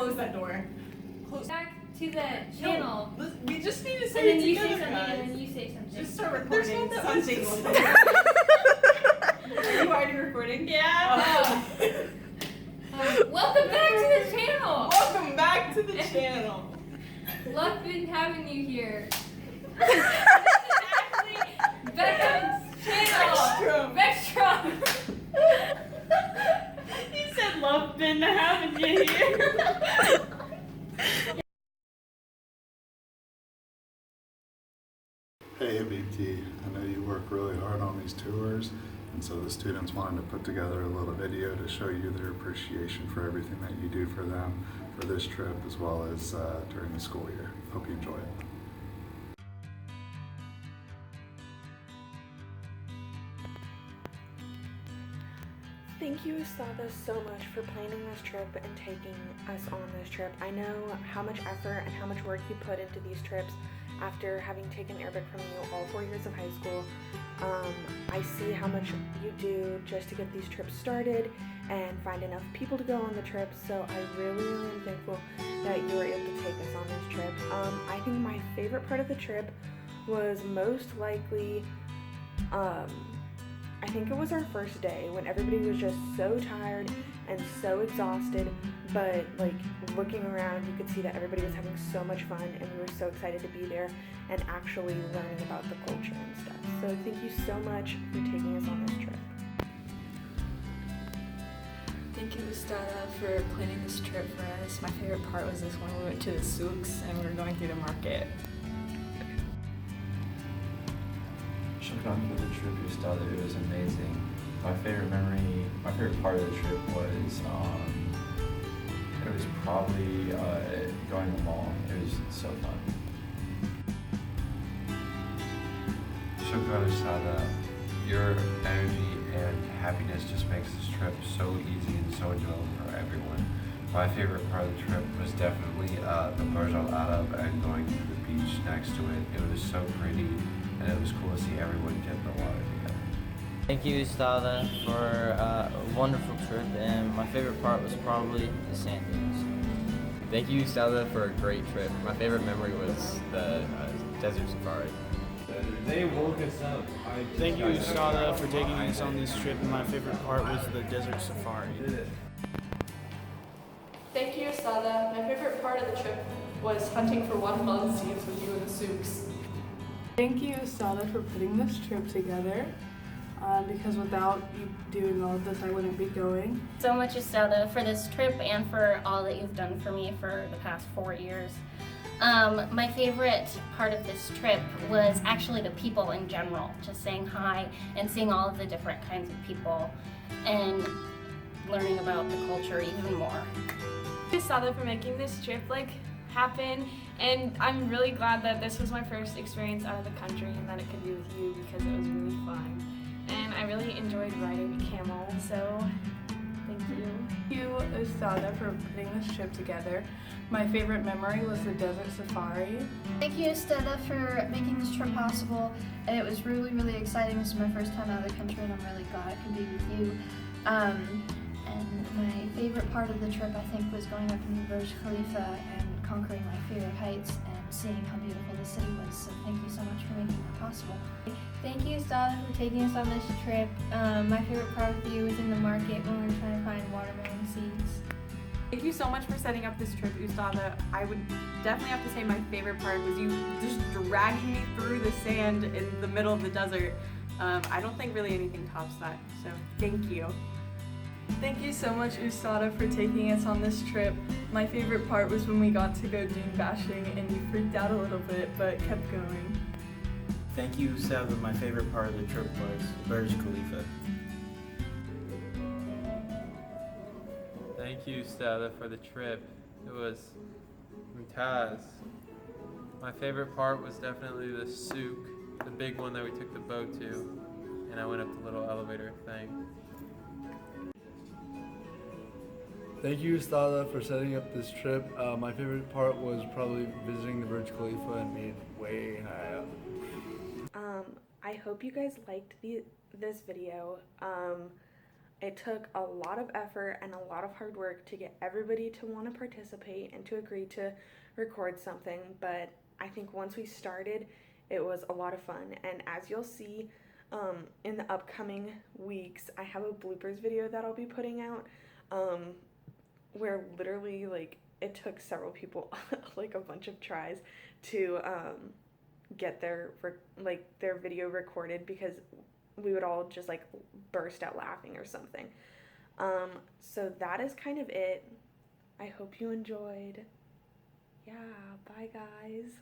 close that door. Close. Back to the channel. No, we just need to And say then it you together, say something, guys. and then you say something. Just start There's recording not that much something. to Are you already recording? Yeah. Welcome back to the channel. Welcome back to the channel. Love been having you here. This is Ashley Beckstrom's channel. Beckstrom. You said love been having you here. Hey BT, I know you work really hard on these tours, and so the students wanted to put together a little video to show you their appreciation for everything that you do for them for this trip as well as during the school year. Hope you enjoy it. Thank you, Usthada, so much for planning this trip and taking us on this trip. I know how much effort and how much work you put into these trips after having taken Arabic from you all 4 years of high school. I see how much you do just to get these trips started and find enough people to go on the trip, so I really am thankful that you were able to take us on this trip. I think my favorite part of the trip was most likely I think it was our first day when everybody was just so tired and so exhausted, but like looking around you could see that everybody was having so much fun and we were so excited to be there and actually learning about the culture and stuff. So thank you so much for taking us on this trip. Thank you, Usthada, for planning this trip for us. My favorite part was this when we went to the souks and we were going through the market. Shukran for the trip, Usthada. It was amazing. My favorite part of the trip was it was probably going to the mall. It was so fun. Shukran, Usthada. Your energy and happiness just makes this trip so easy and so enjoyable for everyone. My favorite part of the trip was definitely the Burj Al Arab and going to the beach next to it. It was so pretty. And it was cool to see everyone get in the water together. Thank you, Usthada, for a wonderful trip, and my favorite part was probably the sand dunes. Thank you, Usthada, for a great trip. My favorite memory was the desert safari. They woke us up. Thank you, Usthada, for taking us on this trip, and my favorite part was the desert safari. Thank you, Usthada. My favorite part of the trip was hunting for watermelon seeds with you in the souks. Thank you, Usthada, for putting this trip together, because without you doing all of this, I wouldn't be going. So much, Usthada, for this trip and for all that you've done for me for the past 4 years. My favorite part of this trip was actually the people in general, just saying hi and seeing all of the different kinds of people and learning about the culture even more. Thank you, Usthada, for making this trip happen, and I'm really glad that this was my first experience out of the country and that it could be with you because it was really fun. And I really enjoyed riding the camel, so thank you. Thank you, Usthada, for putting this trip together. My favorite memory was the desert safari. Thank you, Usthada, for making this trip possible. It was really, really exciting. This is my first time out of the country and I'm really glad I could be with you. And my favorite part of the trip, I think, was going up in the Burj Khalifa and conquering my fear of heights and seeing how beautiful the city was. So thank you so much for making that possible. Thank you, Usthada, for taking us on this trip. My favorite part with you was in the market when we were trying to find watermelon seeds. Thank you so much for setting up this trip, Usthada. I would definitely have to say my favorite part was you just dragging me through the sand in the middle of the desert. I don't think really anything tops that, so thank you. Thank you so much, Usthada, for taking us on this trip. My favorite part was when we got to go dune bashing and you freaked out a little bit, but kept going. Thank you, Usthada. My favorite part of the trip was Burj Khalifa. Thank you, Usthada, for the trip. It was mumtaz. My favorite part was definitely the souk, the big one that we took the boat to, and I went up the little elevator thing. Thank you, Usthada, for setting up this trip. My favorite part was probably visiting the Burj Khalifa and being way high up. I hope you guys liked this video. It took a lot of effort and a lot of hard work to get everybody to want to participate and to agree to record something, but I think once we started, it was a lot of fun. And as you'll see in the upcoming weeks, I have a bloopers video that I'll be putting out where literally like it took several people like a bunch of tries to get their video recorded because we would all just like burst out laughing or something. So that is kind of it. I hope you enjoyed. Yeah, bye guys.